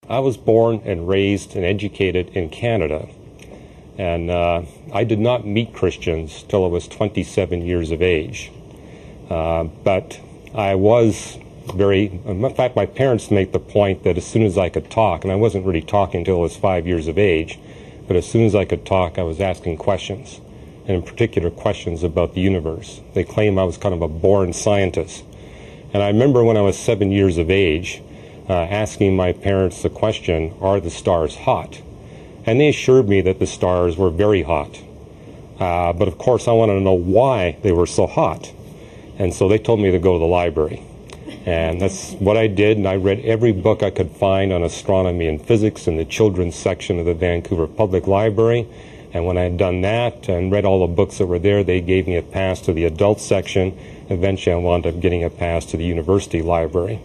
I was born and raised and educated in Canada, and I did not meet Christians till I was 27 years of age. But I was in fact, my parents make the point that as soon as I could talk, and I wasn't really talking until I was 5 years of age, but as soon as I could talk, I was asking questions, and in particular questions about the universe. They claim I was kind of a born scientist. And I remember when I was 7 years of age, asking my parents the question, are the stars hot? And they assured me that the stars were very hot. But of course I wanted to know why they were so hot. And so they told me to go to the library. And that's what I did, and I read every book I could find on astronomy and physics in the children's section of the Vancouver Public Library. And when I had done that and read all the books that were there, they gave me a pass to the adult section. Eventually I wound up getting a pass to the university library.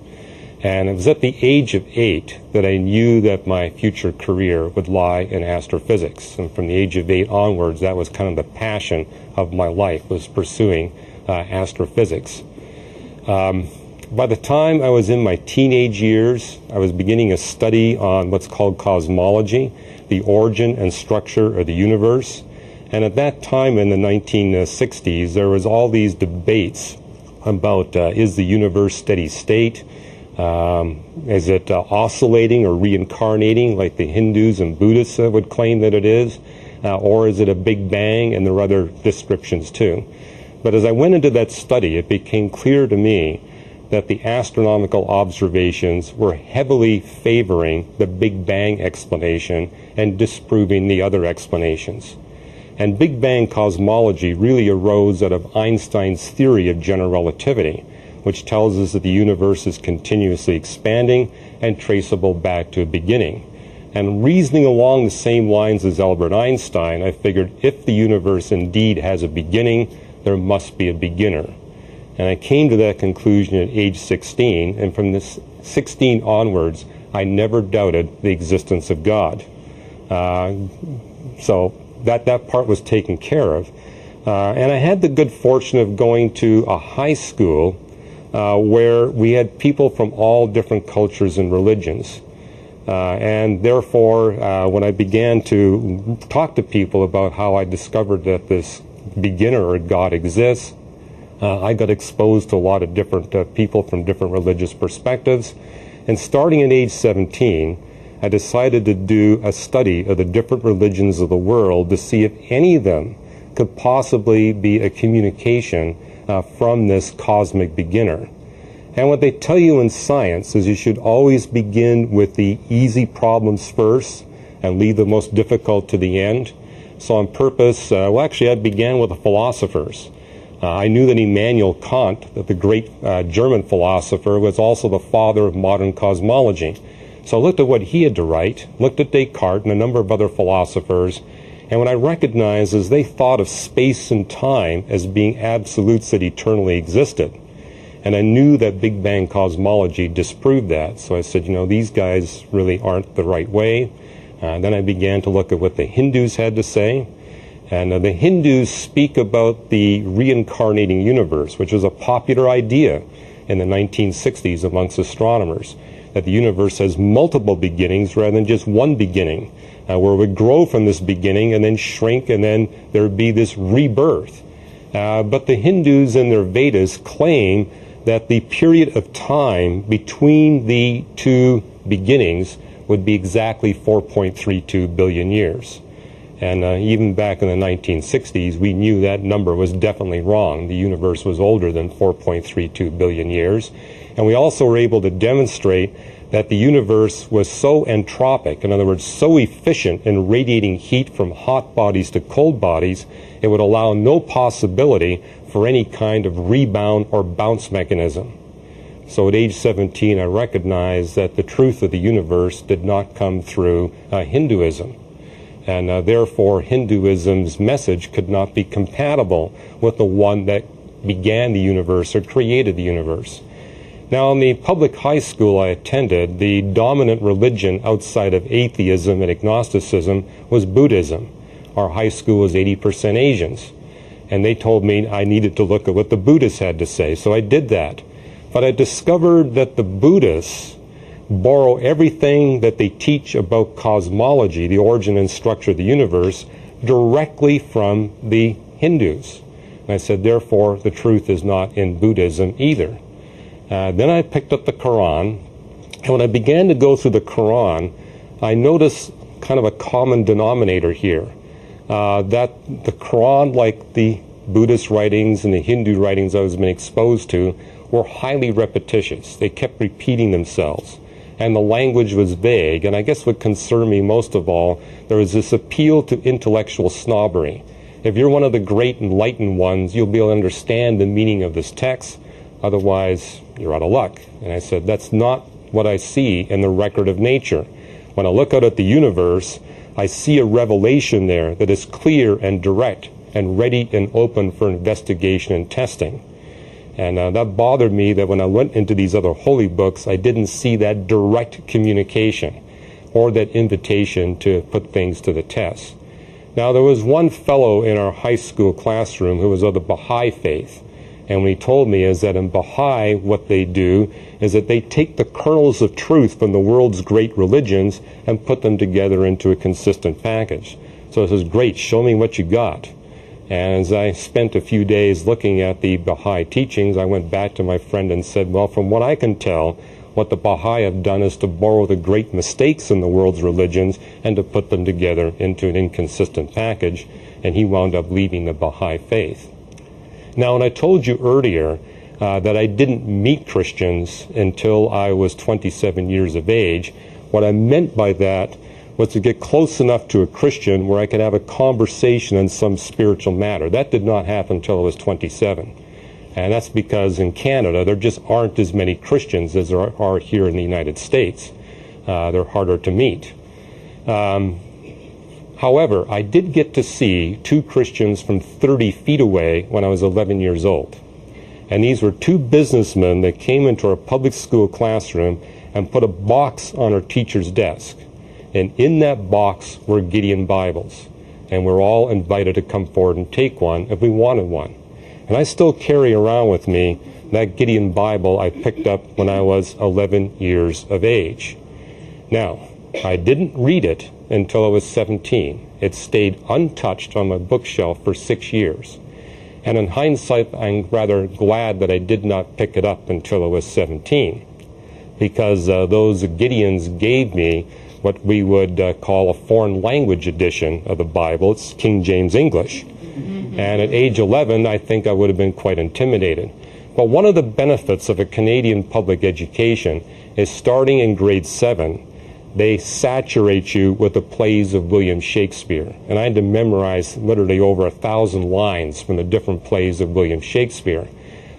And it was at the age of 8 that I knew that my future career would lie in astrophysics. And from the age of 8 onwards, that was kind of the passion of my life, was pursuing astrophysics. By the time I was in my teenage years, I was beginning a study on what's called cosmology, the origin and structure of the universe. And at that time in the 1960s, there was all these debates about is the universe steady state? Is it oscillating or reincarnating like the Hindus and Buddhists would claim that it is? Or is it a big bang? And there are other descriptions too. But as I went into that study, it became clear to me that the astronomical observations were heavily favoring the Big Bang explanation and disproving the other explanations. And Big Bang cosmology really arose out of Einstein's theory of general relativity, which tells us that the universe is continuously expanding and traceable back to a beginning. And reasoning along the same lines as Albert Einstein, I figured if the universe indeed has a beginning, there must be a beginner. And I came to that conclusion at age 16, and from this 16 onwards, I never doubted the existence of God. So that part was taken care of. And I had the good fortune of going to a high school where we had people from all different cultures and religions. And therefore, when I began to talk to people about how I discovered that this beginner or God exists, I got exposed to a lot of different people from different religious perspectives. And starting at age 17, I decided to do a study of the different religions of the world to see if any of them could possibly be a communication from this cosmic beginner. And what they tell you in science is you should always begin with the easy problems first and leave the most difficult to the end. So on purpose, I began with the philosophers. I knew that Immanuel Kant, the great German philosopher, was also the father of modern cosmology. So I looked at what he had to write, looked at Descartes and a number of other philosophers, and what I recognized is they thought of space and time as being absolutes that eternally existed. And I knew that Big Bang cosmology disproved that. So I said, these guys really aren't the right way. Then I began to look at what the Hindus had to say. And the Hindus speak about the reincarnating universe, which was a popular idea in the 1960s amongst astronomers, that the universe has multiple beginnings rather than just one beginning, where it would grow from this beginning and then shrink, and then there would be this rebirth. But the Hindus in their Vedas claim that the period of time between the two beginnings would be exactly 4.32 billion years. And even back in the 1960s, we knew that number was definitely wrong. The universe was older than 4.32 billion years. And we also were able to demonstrate that the universe was so entropic, in other words, so efficient in radiating heat from hot bodies to cold bodies, it would allow no possibility for any kind of rebound or bounce mechanism. So at age 17, I recognized that the truth of the universe did not come through Hinduism. And therefore, Hinduism's message could not be compatible with the one that began the universe or created the universe. Now, in the public high school I attended, the dominant religion outside of atheism and agnosticism was Buddhism. Our high school was 80% Asians. And they told me I needed to look at what the Buddhists had to say. So I did that. But I discovered that the Buddhists borrow everything that they teach about cosmology, the origin and structure of the universe, directly from the Hindus. And I said, therefore, the truth is not in Buddhism either. Then I picked up the Quran, and when I began to go through the Quran, I noticed kind of a common denominator here, that the Quran, like the Buddhist writings and the Hindu writings I was being exposed to, were highly repetitious. They kept repeating themselves, and the language was vague. And I guess what concerned me most of all, there was this appeal to intellectual snobbery. If you're one of the great enlightened ones, you'll be able to understand the meaning of this text. Otherwise, you're out of luck. And I said, that's not what I see in the record of nature. When I look out at the universe, I see a revelation there that is clear and direct and ready and open for investigation and testing. And that bothered me, that when I went into these other holy books, I didn't see that direct communication or that invitation to put things to the test. Now, there was one fellow in our high school classroom who was of the Baha'i faith. And what he told me is that in Baha'i, what they do is that they take the kernels of truth from the world's great religions and put them together into a consistent package. So it says, great, show me what you got. And as I spent a few days looking at the Baha'i teachings, I went back to my friend and said, well, from what I can tell, what the Baha'i have done is to borrow the great mistakes in the world's religions and to put them together into an inconsistent package. And he wound up leaving the Baha'i faith. Now, when I told you earlier that I didn't meet Christians until I was 27 years of age, what I meant by that was to get close enough to a Christian where I could have a conversation on some spiritual matter. That did not happen until I was 27. And that's because in Canada, there just aren't as many Christians as there are here in the United States. They're harder to meet. However, I did get to see two Christians from 30 feet away when I was 11 years old. And these were two businessmen that came into our public school classroom and put a box on our teacher's desk. And in that box were Gideon Bibles. And we're all invited to come forward and take one if we wanted one. And I still carry around with me that Gideon Bible I picked up when I was 11 years of age. Now, I didn't read it until I was 17. It stayed untouched on my bookshelf for 6 years. And in hindsight, I'm rather glad that I did not pick it up until I was 17, because those Gideons gave me what we would call a foreign language edition of the Bible. It's King James English. And at age 11, I think I would have been quite intimidated. But one of the benefits of a Canadian public education is starting in grade 7, they saturate you with the plays of William Shakespeare. And I had to memorize literally over 1,000 lines from the different plays of William Shakespeare.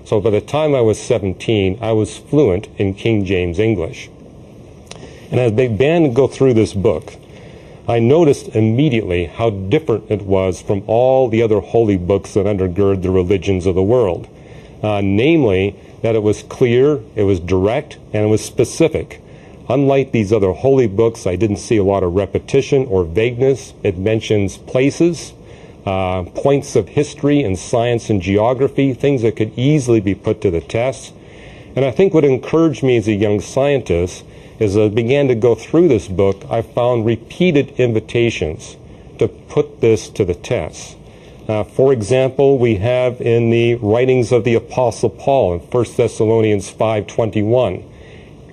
So by the time I was 17, I was fluent in King James English. And as I began to go through this book, I noticed immediately how different it was from all the other holy books that undergird the religions of the world. Namely, that it was clear, it was direct, and it was specific. Unlike these other holy books, I didn't see a lot of repetition or vagueness. It mentions places, points of history and science and geography, things that could easily be put to the test. And I think what encouraged me as a young scientist as I began to go through this book, I found repeated invitations to put this to the test. For example, we have in the writings of the Apostle Paul in 1 Thessalonians 5:21,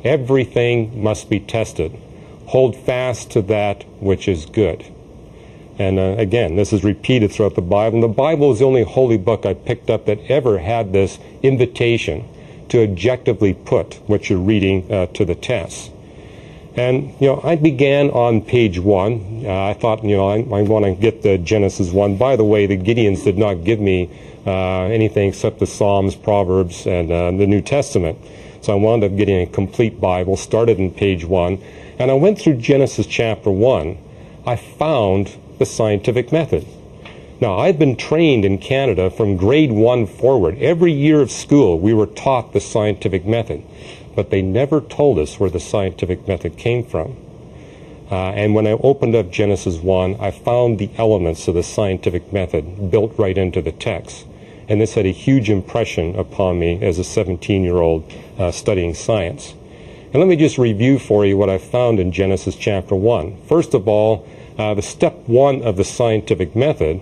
everything must be tested. Hold fast to that which is good. And again, this is repeated throughout the Bible. And the Bible is the only holy book I picked up that ever had this invitation to objectively put what you're reading to the test. And, I began on page 1. I thought, I want to get the Genesis 1. By the way, the Gideons did not give me anything except the Psalms, Proverbs, and the New Testament. So I wound up getting a complete Bible, started in page 1. And I went through Genesis chapter 1. I found the scientific method. Now, I've been trained in Canada from grade 1 forward. Every year of school, we were taught the scientific method. But they never told us where the scientific method came from. And when I opened up Genesis 1, I found the elements of the scientific method built right into the text. And this had a huge impression upon me as a 17-year-old studying science. And let me just review for you what I found in Genesis chapter 1. First of all, the step one of the scientific method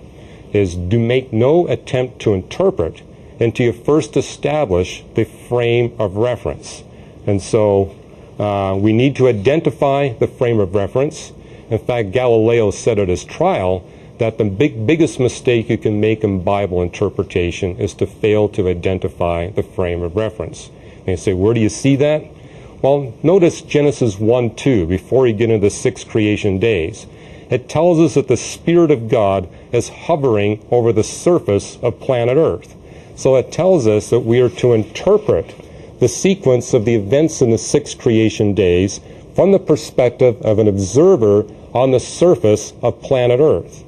is to make no attempt to interpret until you first establish the frame of reference. And so we need to identify the frame of reference. In fact, Galileo said at his trial that the biggest mistake you can make in Bible interpretation is to fail to identify the frame of reference. And you say, where do you see that? Well, notice Genesis 1:2, before you get into the 6 creation days. It tells us that the Spirit of God is hovering over the surface of planet Earth. So it tells us that we are to interpret the sequence of the events in the 6 creation days from the perspective of an observer on the surface of planet Earth.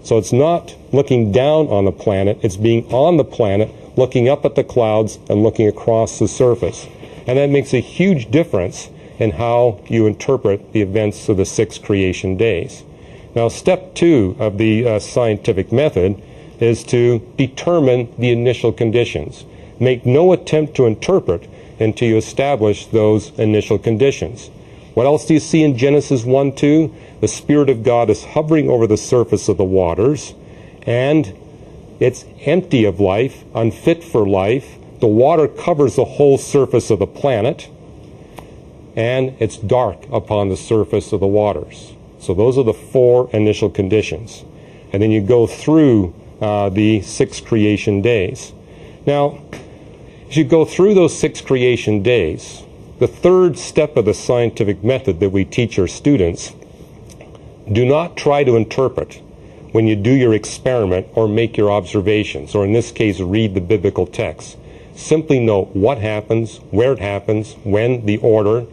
So it's not looking down on the planet, it's being on the planet, looking up at the clouds and looking across the surface. And that makes a huge difference in how you interpret the events of the 6 creation days. Now, step 2 of the scientific method is to determine the initial conditions. Make no attempt to interpret until you establish those initial conditions. What else do you see in Genesis 1:2? The Spirit of God is hovering over the surface of the waters, and it's empty of life, unfit for life. The water covers the whole surface of the planet, and it's dark upon the surface of the waters. So those are the 4 initial conditions. And then you go through the 6 creation days. Now, as you go through those 6 creation days, the 3rd step of the scientific method that we teach our students, do not try to interpret when you do your experiment or make your observations, or in this case, read the biblical text. Simply note what happens, where it happens, when, the order,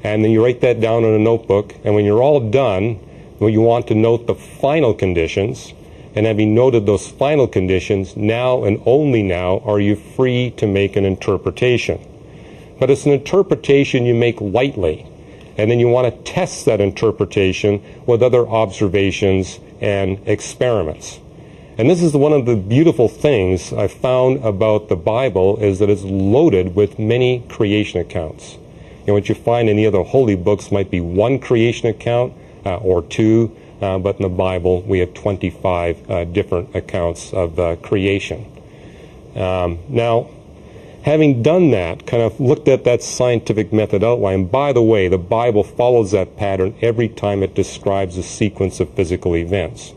and then you write that down in a notebook. And when you're all done, well, you want to note the final conditions. And having noted those final conditions, now and only now are you free to make an interpretation. But it's an interpretation you make lightly. And then you want to test that interpretation with other observations and experiments. And this is one of the beautiful things I found about the Bible, is that it's loaded with many creation accounts. And what you find in the other holy books might be 1 creation account or 2, but in the Bible we have 25 different accounts of creation. Now, having done that, kind of looked at that scientific method outline, by the way, the Bible follows that pattern every time it describes a sequence of physical events.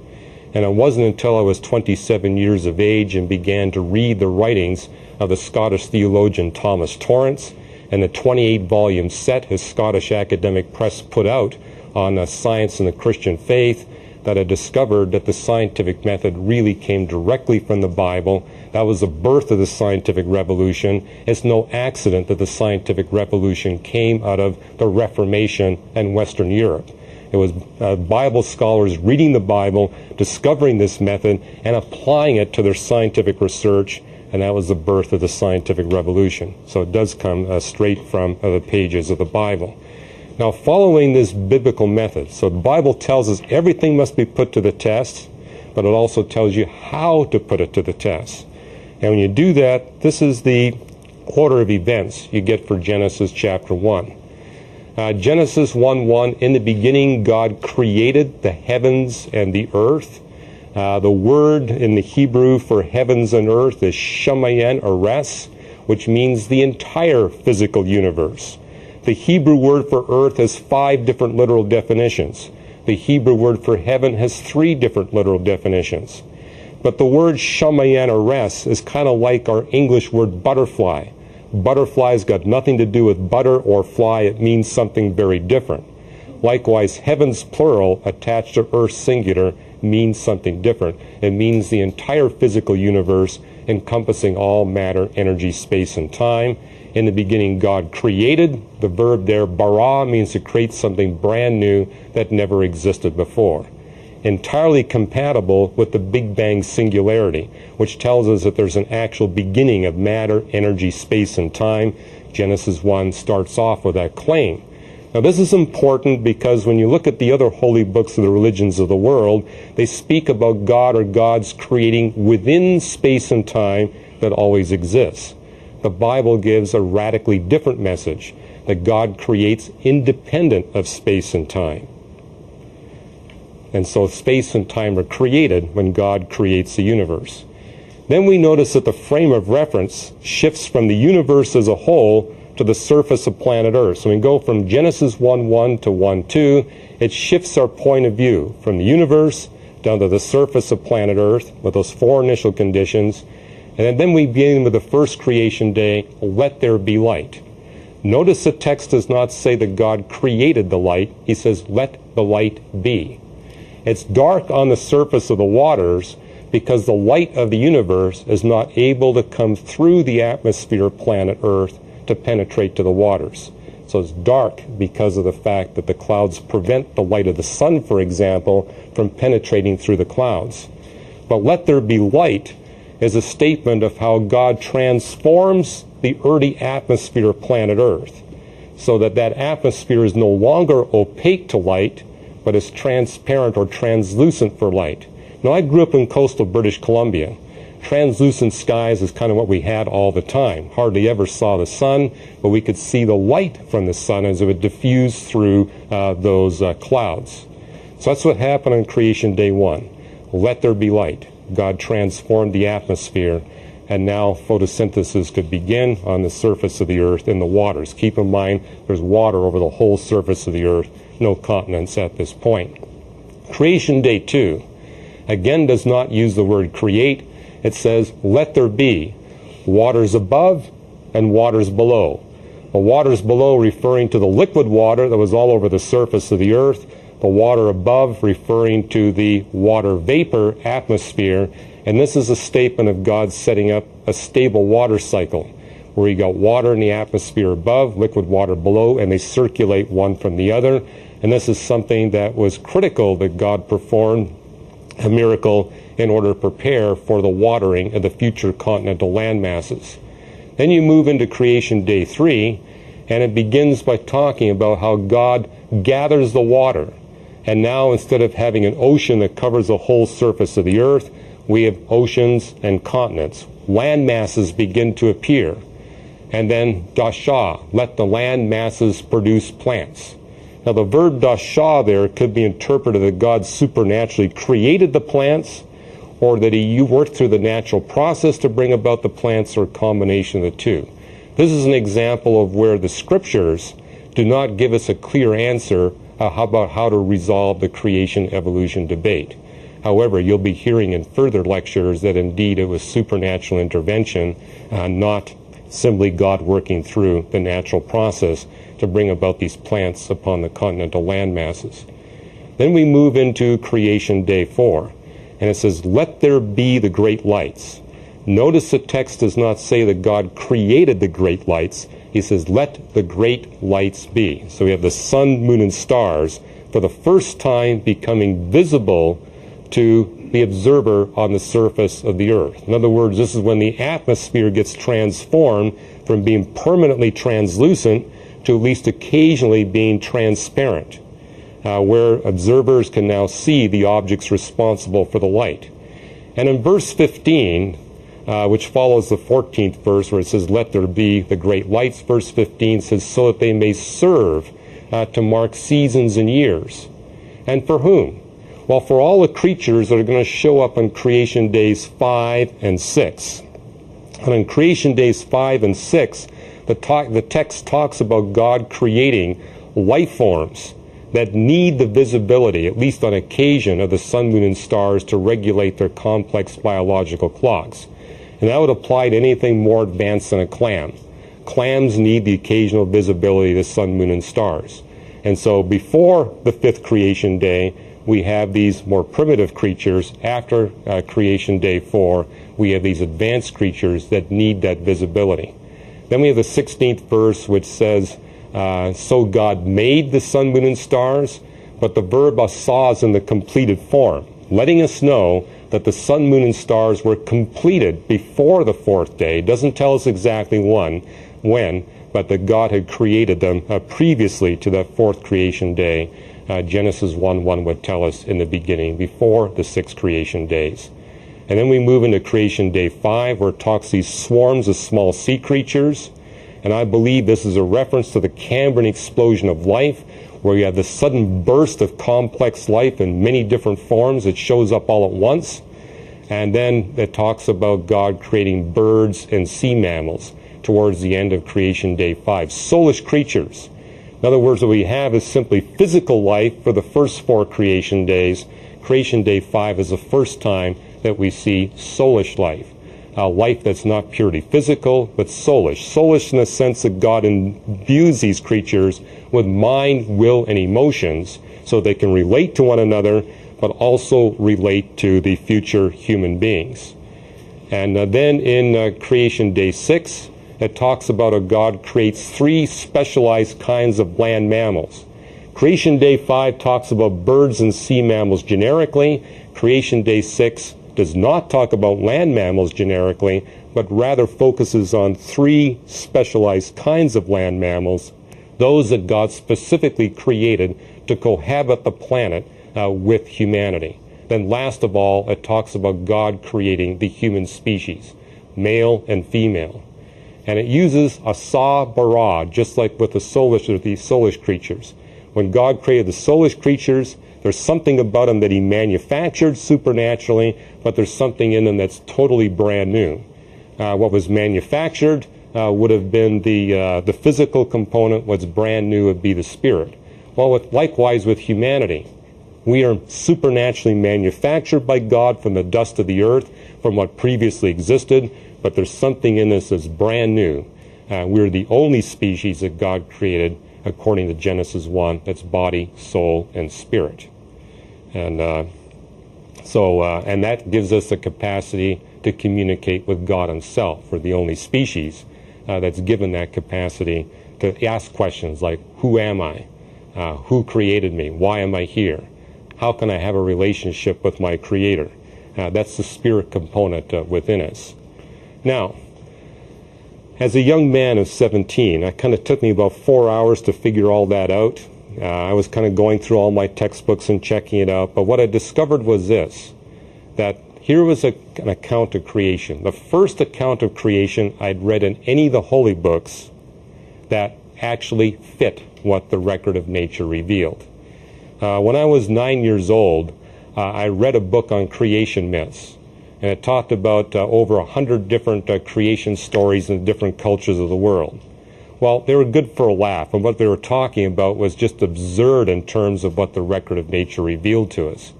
And it wasn't until I was 27 years of age and began to read the writings of the Scottish theologian Thomas Torrance and the 28-volume set his Scottish academic press put out on science and the Christian faith that I discovered that the scientific method really came directly from the Bible. That was the birth of the scientific revolution. It's no accident that the scientific revolution came out of the Reformation and Western Europe. It was Bible scholars reading the Bible, discovering this method, and applying it to their scientific research, and that was the birth of the scientific revolution. So it does come straight from the pages of the Bible. Now, following this biblical method, so the Bible tells us everything must be put to the test, but it also tells you how to put it to the test. And when you do that, this is the order of events you get for Genesis chapter 1. Genesis 1:1, in the beginning God created the heavens and the earth. The word in the Hebrew for heavens and earth is shamayan ares, which means the entire physical universe. The Hebrew word for earth has 5 different literal definitions. The Hebrew word for heaven has 3 different literal definitions. But the word shamayan ares is kind of like our English word butterfly. Butterfly's got nothing to do with butter or fly. It means something very different. Likewise, heavens plural attached to earth singular means something different. It means the entire physical universe encompassing all matter, energy, space, and time. In the beginning, God created. The verb there, bara, means to create something brand new that never existed before. Entirely compatible with the Big Bang singularity, which tells us that there's an actual beginning of matter, energy, space, and time. Genesis 1 starts off with that claim. Now, this is important because when you look at the other holy books of the religions of the world, they speak about God or gods creating within space and time that always exists. The Bible gives a radically different message, that God creates independent of space and time. And so space and time are created when God creates the universe. Then we notice that the frame of reference shifts from the universe as a whole to the surface of planet Earth. So we go from Genesis 1:1 to 1:2. It shifts our point of view from the universe down to the surface of planet Earth with those four initial conditions. And then we begin with the first creation day, let there be light. Notice the text does not say that God created the light. He says, let the light be. It's dark on the surface of the waters because the light of the universe is not able to come through the atmosphere of planet Earth to penetrate to the waters. So it's dark because of the fact that the clouds prevent the light of the sun, for example, from penetrating through the clouds. But let there be light is a statement of how God transforms the earthy atmosphere of planet Earth so that that atmosphere is no longer opaque to light, but is transparent or translucent for light. Now, I grew up in coastal British Columbia. Translucent skies is kind of what we had all the time. Hardly ever saw the sun, but we could see the light from the sun as it would diffuse through those clouds. So that's what happened on creation day 1. Let there be light. God transformed the atmosphere, and now photosynthesis could begin on the surface of the earth in the waters. Keep in mind, there's water over the whole surface of the earth, no continents at this point. Creation day 2, again, does not use the word create. It says, let there be waters above and waters below. The waters below referring to the liquid water that was all over the surface of the earth, the water above referring to the water vapor atmosphere, and this is a statement of God setting up a stable water cycle where you got water in the atmosphere above, liquid water below, and they circulate one from the other. And this is something that was critical that God performed, a miracle, in order to prepare for the watering of the future continental land masses. Then you move into creation day 3, and it begins by talking about how God gathers the water. And now, instead of having an ocean that covers the whole surface of the earth, we have oceans and continents. Land masses begin to appear. And then dasha, let the land masses produce plants. Now the verb dasha there could be interpreted that God supernaturally created the plants, or that he worked through the natural process to bring about the plants, or a combination of the two. This is an example of where the scriptures do not give us a clear answer about how to resolve the creation-evolution debate. However, you'll be hearing in further lectures that indeed it was supernatural intervention, not simply God working through the natural process to bring about these plants upon the continental land masses. Then we move into creation day 4. And it says, let there be the great lights. Notice the text does not say that God created the great lights. He says, let the great lights be. So we have the sun, moon, and stars for the first time becoming visible to the observer on the surface of the earth. In other words, this is when the atmosphere gets transformed from being permanently translucent to at least occasionally being transparent. Where observers can now see the objects responsible for the light. And in verse 15, which follows the 14th verse where it says, let there be the great lights, verse 15 says, so that they may serve to mark seasons and years. And for whom? Well, for all the creatures that are going to show up on creation days 5 and 6. And on creation days 5 and 6, the text talks about God creating life forms that need the visibility, at least on occasion, of the sun, moon, and stars to regulate their complex biological clocks. And that would apply to anything more advanced than a clam. Clams need the occasional visibility of the sun, moon, and stars. And so before the 5th creation day, we have these more primitive creatures. After creation day 4, we have these advanced creatures that need that visibility. Then we have the 16th verse, which says, so God made the sun, moon, and stars, but the verb asa is in the completed form, letting us know that the sun, moon, and stars were completed before the 4th day. It doesn't tell us exactly when, but that God had created them previously to that 4th creation day. Genesis 1:1 would tell us in the beginning, before the 6 creation days. And then we move into creation day 5, where it talks these swarms of small sea creatures. And I believe this is a reference to the Cambrian explosion of life, where you have the sudden burst of complex life in many different forms. It shows up all at once. And then it talks about God creating birds and sea mammals towards the end of creation day 5. Soulish creatures. In other words, what we have is simply physical life for the first 4 creation days. Creation day 5 is the first time that we see soulish life. Life that's not purely physical, but soulish. Soulish in the sense that God imbues these creatures with mind, will, and emotions so they can relate to one another, but also relate to the future human beings. And then in creation day 6, it talks about how God creates 3 specialized kinds of land mammals. Creation day 5 talks about birds and sea mammals generically. Creation day 6 does not talk about land mammals generically, but rather focuses on 3 specialized kinds of land mammals, those that God specifically created to cohabit the planet with humanity. Then last of all, it talks about God creating the human species, male and female. And it uses asa bara, just like with the soulish creatures. When God created the soulish creatures, there's something about them that he manufactured supernaturally, but there's something in them that's totally brand new. What was manufactured would have been the physical component. What's brand new would be the spirit. Well, likewise with humanity. We are supernaturally manufactured by God from the dust of the earth, from what previously existed, but there's something in us that's brand new. We're the only species that God created, according to Genesis 1, that's body, soul, and spirit. And and that gives us the capacity to communicate with God himself. We're the only species that's given that capacity to ask questions like, who am I? Who created me? Why am I here? How can I have a relationship with my Creator? That's the spirit component within us. Now, as a young man of 17, it kind of took me about 4 hours to figure all that out. I was kind of going through all my textbooks and checking it out, but what I discovered was this, that here was an account of creation. The first account of creation I'd read in any of the holy books that actually fit what the record of nature revealed. When I was 9 years old, I read a book on creation myths. And it talked about over 100 different creation stories in different cultures of the world. Well, they were good for a laugh, and what they were talking about was just absurd in terms of what the record of nature revealed to us.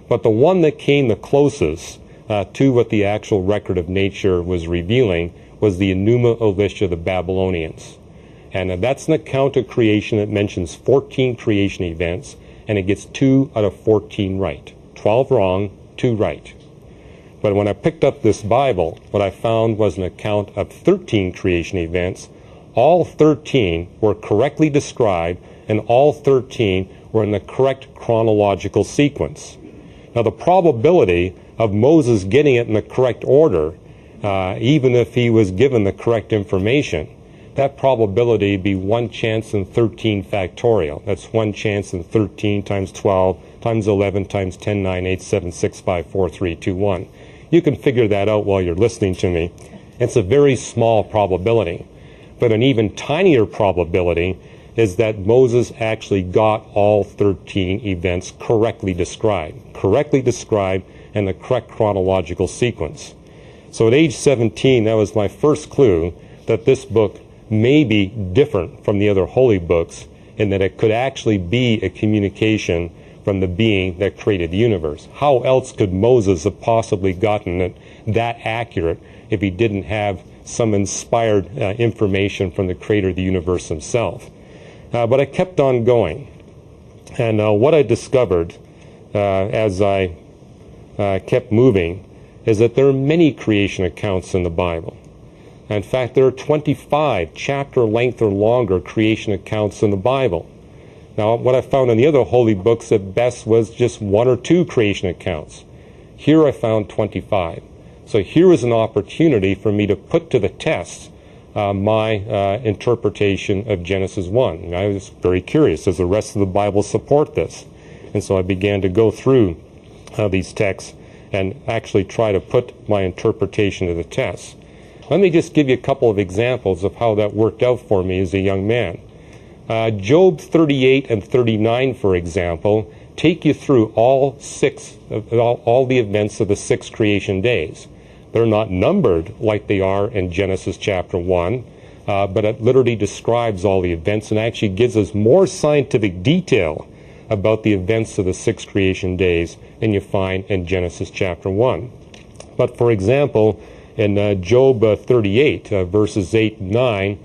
But the one that came the closest to what the actual record of nature was revealing was the Enuma Elish of the Babylonians. And that's an account of creation that mentions 14 creation events, and it gets 2 out of 14 right. 12 wrong, 2 right. But when I picked up this Bible, what I found was an account of 13 creation events. All 13 were correctly described, and all 13 were in the correct chronological sequence. Now, the probability of Moses getting it in the correct order, even if he was given the correct information, that probability would be 1 chance in 13 factorial. That's 1 chance in 13 times 12 times 11 times 10, 9, 8, 7, 6, 5, 4, 3, 2, 1. You can figure that out while you're listening to me. It's a very small probability. But an even tinier probability is that Moses actually got all 13 events correctly described in the correct chronological sequence. So at age 17, that was my first clue that this book may be different from the other holy books in that it could actually be a communication from the being that created the universe. How else could Moses have possibly gotten it that accurate if he didn't have some inspired information from the creator of the universe himself? But I kept on going. And what I discovered as I kept moving is that there are many creation accounts in the Bible. In fact, there are 25 chapter length or longer creation accounts in the Bible. Now, what I found in the other holy books at best was just 1 or 2 creation accounts. Here I found 25. So here was an opportunity for me to put to the test my interpretation of Genesis 1. And I was very curious, does the rest of the Bible support this? And so I began to go through these texts and actually try to put my interpretation to the test. Let me just give you a couple of examples of how that worked out for me as a young man. Job 38 and 39, for example, take you through all the events of the 6 creation days. They're not numbered like they are in Genesis chapter 1, but it literally describes all the events and actually gives us more scientific detail about the events of the 6 creation days than you find in Genesis chapter 1. But for example, in Job 38, verses 8 and 9,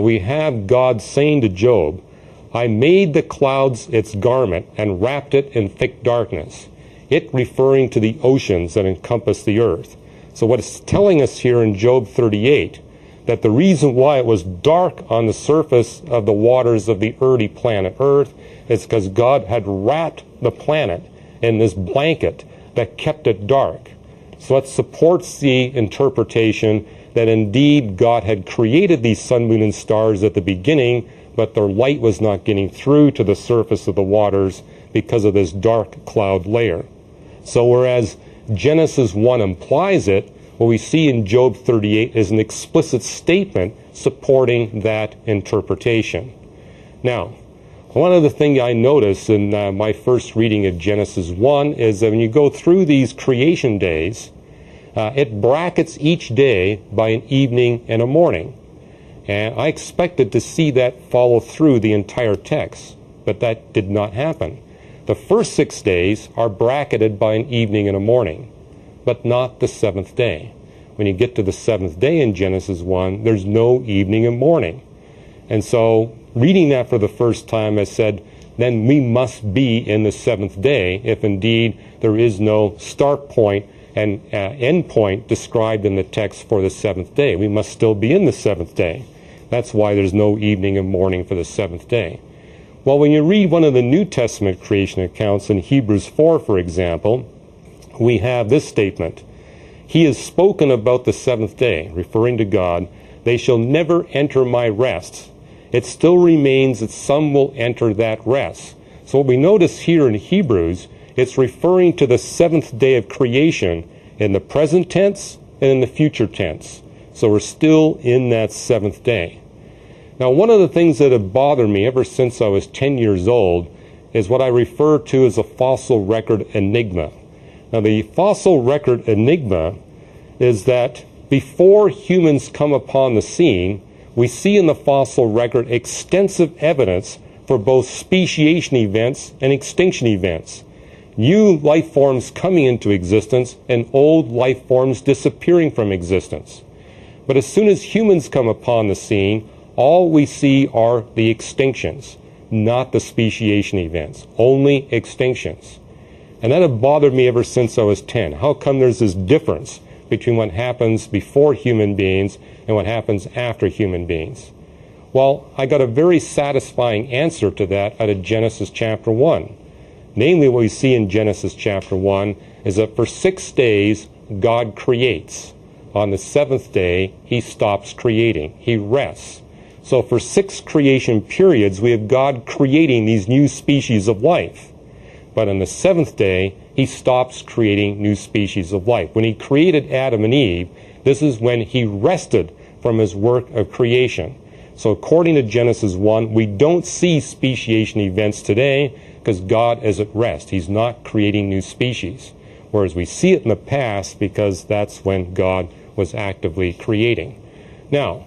we have God saying to Job, I made the clouds its garment and wrapped it in thick darkness, it referring to the oceans that encompass the earth. So what it's telling us here in Job 38, that the reason why it was dark on the surface of the waters of the early planet Earth is because God had wrapped the planet in this blanket that kept it dark. So it supports the interpretation that indeed God had created these sun, moon, and stars at the beginning, but their light was not getting through to the surface of the waters because of this dark cloud layer. So whereas Genesis 1 implies it, what we see in Job 38 is an explicit statement supporting that interpretation. Now, one of the things I noticed in my first reading of Genesis 1 is that when you go through these creation days, it brackets each day by an evening and a morning. And I expected to see that follow through the entire text, but that did not happen. The first 6 days are bracketed by an evening and a morning, but not the 7th day. When you get to the 7th day in Genesis 1, there's no evening and morning. And so, reading that for the first time, I said, then we must be in the 7th day if indeed there is no start point and end point described in the text for the 7th day. We must still be in the 7th day. That's why there's no evening and morning for the 7th day. Well, when you read one of the New Testament creation accounts in Hebrews 4, for example, we have this statement. He has spoken about the 7th day, referring to God. They shall never enter my rest. It still remains that some will enter that rest. So what we notice here in Hebrews, it's referring to the 7th day of creation in the present tense and in the future tense. So we're still in that 7th day. Now, one of the things that have bothered me ever since I was 10 years old is what I refer to as a fossil record enigma. Now, the fossil record enigma is that before humans come upon the scene, we see in the fossil record extensive evidence for both speciation events and extinction events. New life forms coming into existence and old life forms disappearing from existence. But as soon as humans come upon the scene, all we see are the extinctions, not the speciation events, only extinctions. And that had bothered me ever since I was 10. How come there's this difference between what happens before human beings and what happens after human beings? Well, I got a very satisfying answer to that out of Genesis chapter 1. Namely, what we see in Genesis chapter 1 is that for 6 days, God creates. On the 7th day, he stops creating. He rests. So for 6 creation periods, we have God creating these new species of life. But on the 7th day, he stops creating new species of life. When he created Adam and Eve, this is when he rested from his work of creation. So according to Genesis 1, we don't see speciation events today because God is at rest. He's not creating new species. Whereas we see it in the past because that's when God was actively creating. Now,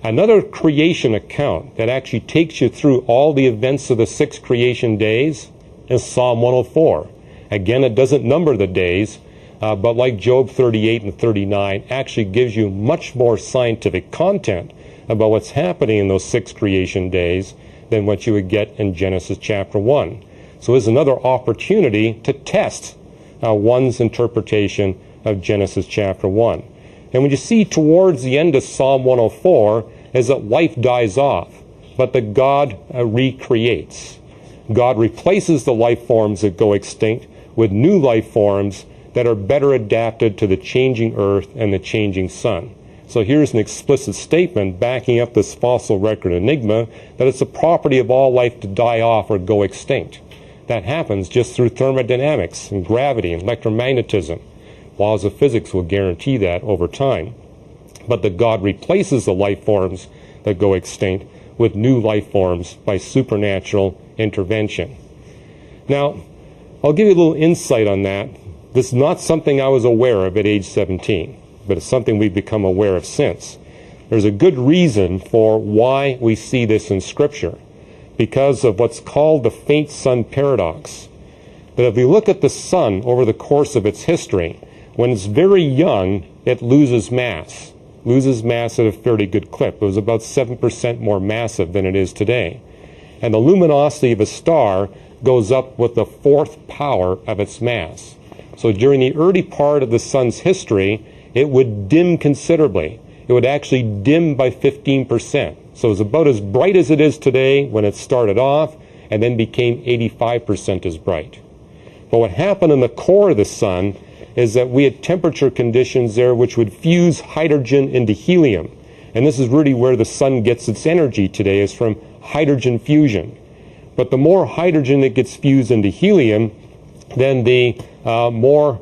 another creation account that actually takes you through all the events of the 6 creation days is Psalm 104. Again, it doesn't number the days, but like Job 38 and 39, actually gives you much more scientific content about what's happening in those 6 creation days than what you would get in Genesis chapter 1. So there's another opportunity to test one's interpretation of Genesis chapter 1. And when you see towards the end of Psalm 104 is that life dies off, but that God recreates. God replaces the life forms that go extinct with new life forms that are better adapted to the changing earth and the changing sun. So here's an explicit statement backing up this fossil record enigma that it's the property of all life to die off or go extinct. That happens just through thermodynamics and gravity and electromagnetism. Laws of physics will guarantee that over time. but that God replaces the life forms that go extinct with new life forms by supernatural intervention. Now, I'll give you a little insight on that. This is not something I was aware of at age 17, but it's something we've become aware of since. There's a good reason for why we see this in Scripture, because of what's called the faint sun paradox. That if we look at the sun over the course of its history, when it's very young, it loses mass at a fairly good clip. It was about 7% more massive than it is today. And the luminosity of a star goes up with the fourth power of its mass. So during the early part of the sun's history, it would dim considerably. It would actually dim by 15%. So it was about as bright as it is today when it started off, and then became 85% as bright. But what happened in the core of the sun is that we had temperature conditions there which would fuse hydrogen into helium. And this is really where the sun gets its energy today, is from hydrogen fusion. But the more hydrogen that gets fused into helium, then the more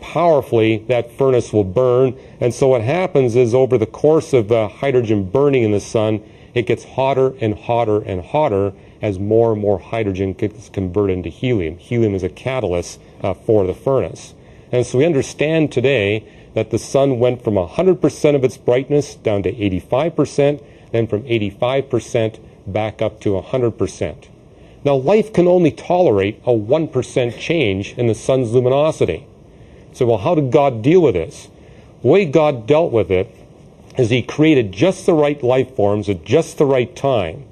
powerfully that furnace will burn. And so what happens is, over the course of hydrogen burning in the sun, it gets hotter and hotter and hotter as more and more hydrogen gets converted into helium. Helium is a catalyst for the furnace. And so we understand today that the sun went from 100% of its brightness down to 85%, then from 85% back up to 100%. Now, life can only tolerate a 1% change in the sun's luminosity. So, well, how did God deal with this? The way God dealt with it is He created just the right life forms at just the right time.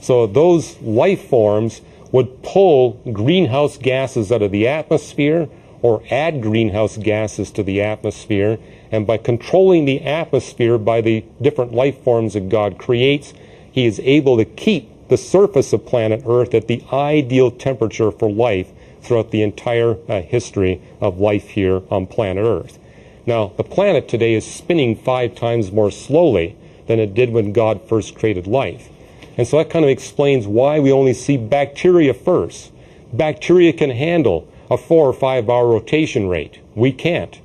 So those life forms would pull greenhouse gases out of the atmosphere or add greenhouse gases to the atmosphere. And by controlling the atmosphere by the different life forms that God creates, He is able to keep the surface of planet Earth at the ideal temperature for life throughout the entire history of life here on planet Earth. Now, the planet today is spinning 5 times more slowly than it did when God first created life. And so that kind of explains why we only see bacteria first. Bacteria can handle a 4 or 5 hour rotation rate. We can't.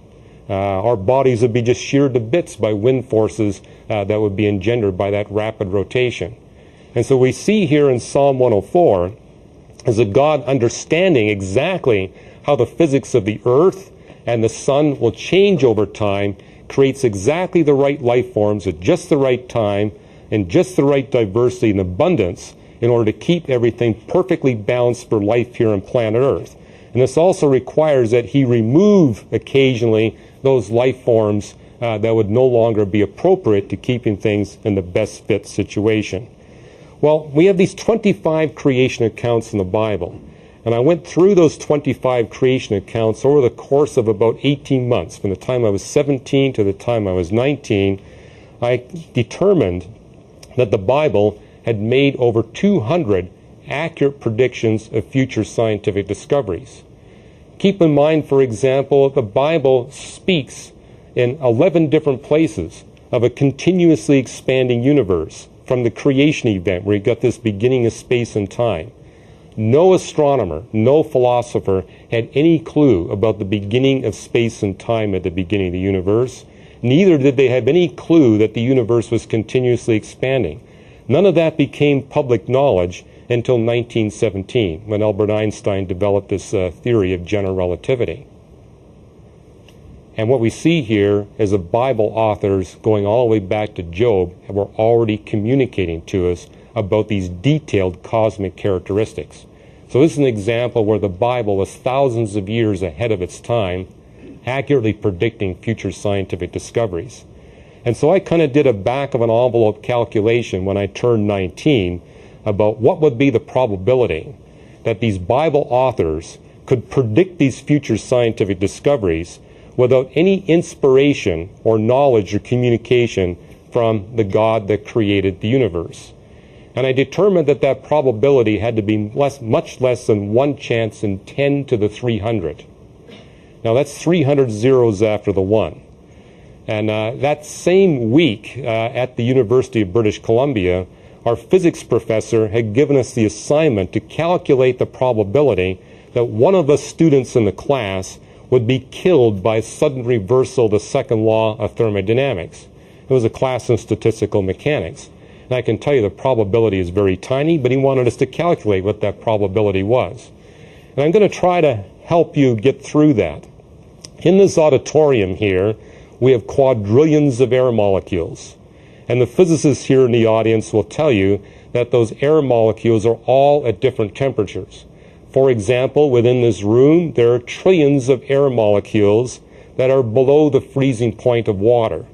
Our bodies would be just sheared to bits by wind forces that would be engendered by that rapid rotation. And so we see here in Psalm 104 is a God understanding exactly how the physics of the earth and the sun will change over time, creates exactly the right life forms at just the right time and just the right diversity and abundance in order to keep everything perfectly balanced for life here on planet Earth. And this also requires that He remove occasionally those life forms that would no longer be appropriate to keeping things in the best fit situation. Well, we have these 25 creation accounts in the Bible. And I went through those 25 creation accounts over the course of about 18 months. From the time I was 17 to the time I was 19, I determined that the Bible had made over 200 accurate predictions of future scientific discoveries. Keep in mind, for example, the Bible speaks in 11 different places of a continuously expanding universe from the creation event where you got this beginning of space and time. No astronomer, no philosopher had any clue about the beginning of space and time at the beginning of the universe. Neither did they have any clue that the universe was continuously expanding. None of that became public knowledge until 1917, when Albert Einstein developed this theory of general relativity. And what we see here is the Bible authors, going all the way back to Job, were already communicating to us about these detailed cosmic characteristics. So this is an example where the Bible was thousands of years ahead of its time, accurately predicting future scientific discoveries. And so I kind of did a back of an envelope calculation when I turned 19 about what would be the probability that these Bible authors could predict these future scientific discoveries without any inspiration or knowledge or communication from the God that created the universe. And I determined that that probability had to be much less than 1 chance in 10 to the 300. Now that's 300 zeros after the 1. And that same week at the University of British Columbia, our physics professor had given us the assignment to calculate the probability that one of the students in the class would be killed by sudden reversal of the second law of thermodynamics. It was a class in statistical mechanics. And I can tell you the probability is very tiny, but he wanted us to calculate what that probability was. And I'm going to try to help you get through that. In this auditorium here, we have quadrillions of air molecules. And the physicists here in the audience will tell you that those air molecules are all at different temperatures. For example, within this room, there are trillions of air molecules that are below the freezing point of water.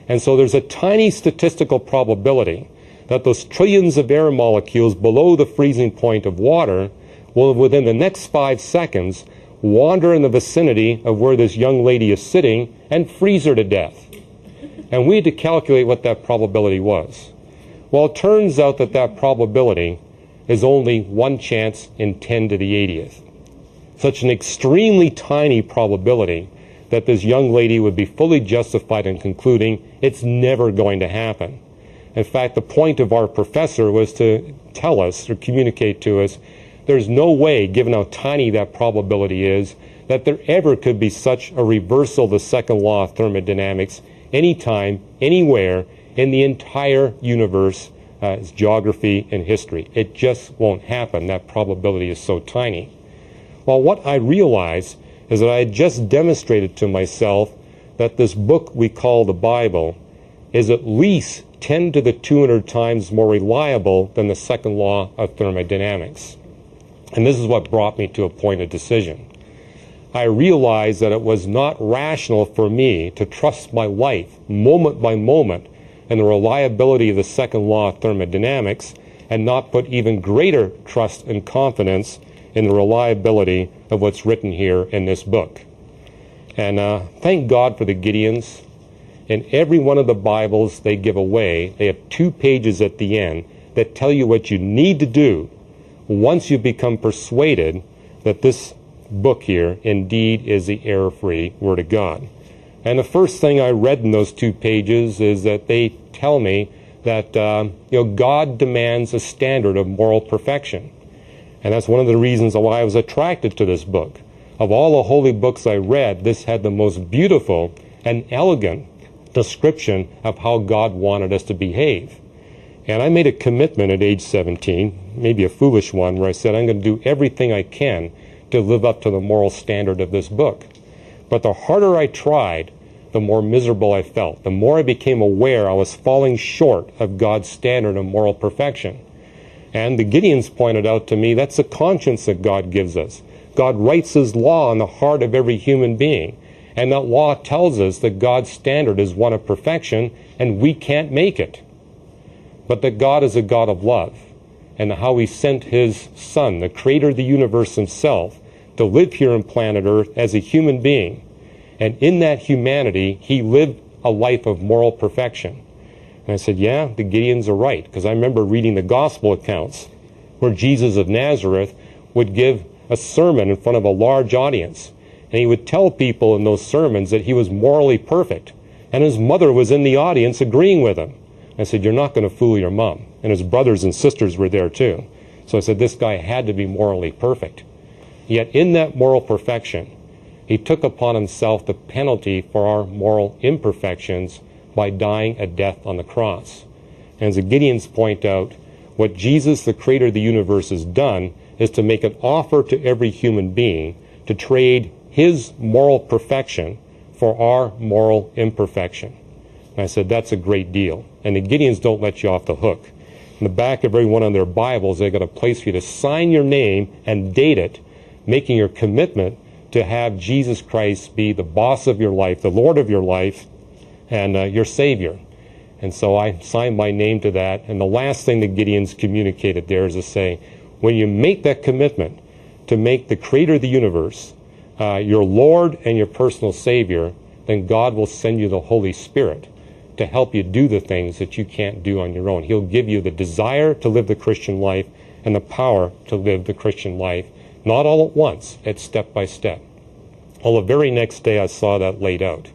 And so there's a tiny statistical probability that those trillions of air molecules below the freezing point of water will, within the next 5 seconds, wander in the vicinity of where this young lady is sitting and freeze her to death. And we had to calculate what that probability was. Well, it turns out that that probability is only 1 chance in 10 to the 80th. Such an extremely tiny probability that this young lady would be fully justified in concluding it's never going to happen. In fact, the point of our professor was to tell us or communicate to us there's no way, given how tiny that probability is, that there ever could be such a reversal of the second law of thermodynamics anytime, anywhere in the entire universe, geography and history. It just won't happen. That probability is so tiny. Well, what I realized is that I had just demonstrated to myself that this book we call the Bible is at least 10 to the 200 times more reliable than the second law of thermodynamics. And this is what brought me to a point of decision. I realized that it was not rational for me to trust my life moment by moment in the reliability of the second law of thermodynamics and not put even greater trust and confidence in the reliability of what's written here in this book. And thank God for the Gideons. In every one of the Bibles they give away, they have 2 pages at the end that tell you what you need to do once you become persuaded that this book here indeed is the error-free Word of God. And the first thing I read in those 2 pages is that they tell me that God demands a standard of moral perfection. And that's one of the reasons why I was attracted to this book. Of all the holy books I read, this had the most beautiful and elegant description of how God wanted us to behave. And I made a commitment at age 17, maybe a foolish one, where I said I'm going to do everything I can to live up to the moral standard of this book. But the harder I tried, the more miserable I felt. The more I became aware I was falling short of God's standard of moral perfection. And the Gideons pointed out to me that's a conscience that God gives us. God writes His law in the heart of every human being. And that law tells us that God's standard is one of perfection and we can't make it. But that God is a God of love, and how He sent His Son, the creator of the universe Himself, to live here on planet Earth as a human being. And in that humanity, He lived a life of moral perfection. And I said, yeah, the Gideons are right, because I remember reading the gospel accounts where Jesus of Nazareth would give a sermon in front of a large audience. And He would tell people in those sermons that He was morally perfect. And His mother was in the audience agreeing with Him. I said, you're not going to fool your mom. And His brothers and sisters were there too. So I said, this guy had to be morally perfect. Yet in that moral perfection, He took upon Himself the penalty for our moral imperfections by dying a death on the cross. And as the Gideons point out, what Jesus, the creator of the universe, has done is to make an offer to every human being to trade His moral perfection for our moral imperfection. And I said, that's a great deal. And the Gideons don't let you off the hook. In the back of every one of their Bibles, they've got a place for you to sign your name and date it, making your commitment to have Jesus Christ be the boss of your life, the Lord of your life, and your Savior. And so I signed my name to that. And the last thing the Gideons communicated there is to say, when you make that commitment to make the creator of the universe your Lord and your personal Savior, then God will send you the Holy Spirit to help you do the things that you can't do on your own. He'll give you the desire to live the Christian life and the power to live the Christian life, not all at once, it's step by step. Well, the very next day I saw that laid out,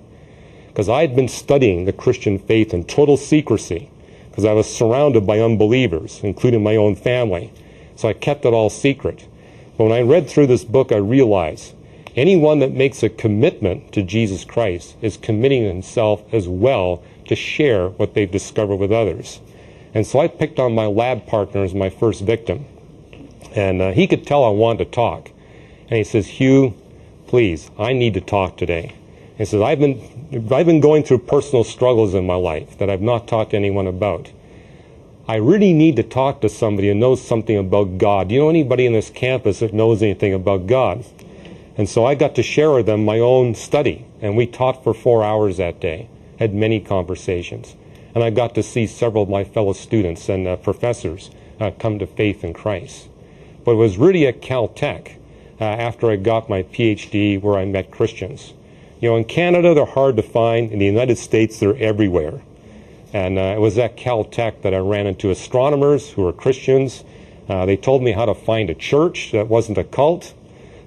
because I had been studying the Christian faith in total secrecy, because I was surrounded by unbelievers, including my own family. So I kept it all secret. But when I read through this book, I realized anyone that makes a commitment to Jesus Christ is committing himself as well to share what they've discovered with others. And so I picked on my lab partner as my first victim. And he could tell I wanted to talk. And he says, Hugh, please, I need to talk today. He says, I've been going through personal struggles in my life that I've not talked to anyone about. I really need to talk to somebody who knows something about God. Do you know anybody in this campus that knows anything about God? And so I got to share with them my own study. And we taught for 4 hours that day, had many conversations. And I got to see several of my fellow students and professors come to faith in Christ. But it was really at Caltech, after I got my PhD, where I met Christians. You know, in Canada, they're hard to find. In the United States, they're everywhere. And it was at Caltech that I ran into astronomers who were Christians. They told me how to find a church that wasn't a cult,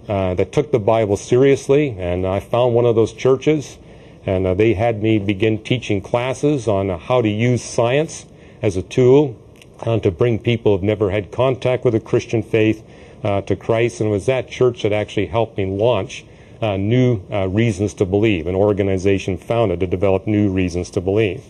that took the Bible seriously. And I found one of those churches. And they had me begin teaching classes on how to use science as a tool to bring people who have never had contact with the Christian faith to Christ. And it was that church that actually helped me launch New Reasons to Believe, an organization founded to develop new reasons to believe.